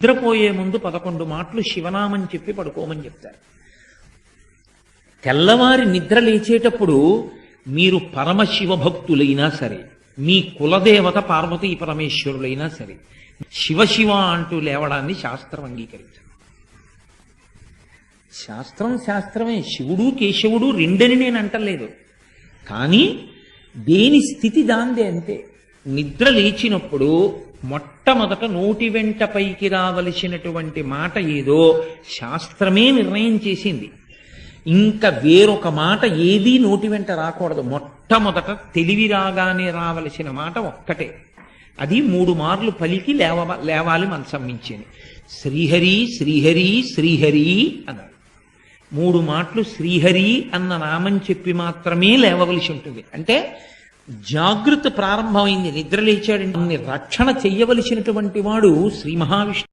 నిద్రపోయే ముందు 11 మాటలు శివనామని చెప్పి పడుకోమని చెప్తారు. తెల్లవారి నిద్ర లేచేటప్పుడు మీరు పరమశివ భక్తులైనా సరే, మీ కులదేవత పార్వతీ పరమేశ్వరులైనా సరే, శివ శివ అంటూ లేవడాన్ని శాస్త్రం అంగీకరించదు. శాస్త్రమే. శివుడు కేశవుడు రెండని నేను అంటలేదు, కానీ దేని స్థితి దాందే అంతే. నిద్ర లేచినప్పుడు మొట్టమొదట నోటి వెంట పైకి రావలసినటువంటి మాట ఏదో శాస్త్రమే నిర్ణయం చేసింది. ఇంకా వేరొక మాట ఏదీ నోటి వెంట రాకూడదు. మొట్టమొదట తెలివి రాగానే రావలసిన మాట ఒక్కటే, అది 3 మార్లు పలికి లేవాలి మనసం మించింది. శ్రీహరి శ్రీహరి శ్రీహరి అన్నారు. 3 మాటలు శ్రీహరి అన్న నామం చెప్పి మాత్రమే లేవవలసి ఉంటుంది. అంటే జాగృతి ప్రారంభమైంది. నిద్ర లేచాడు, రక్షణ చెయ్యవలసినటువంటి వాడు శ్రీ మహావిష్ణువు.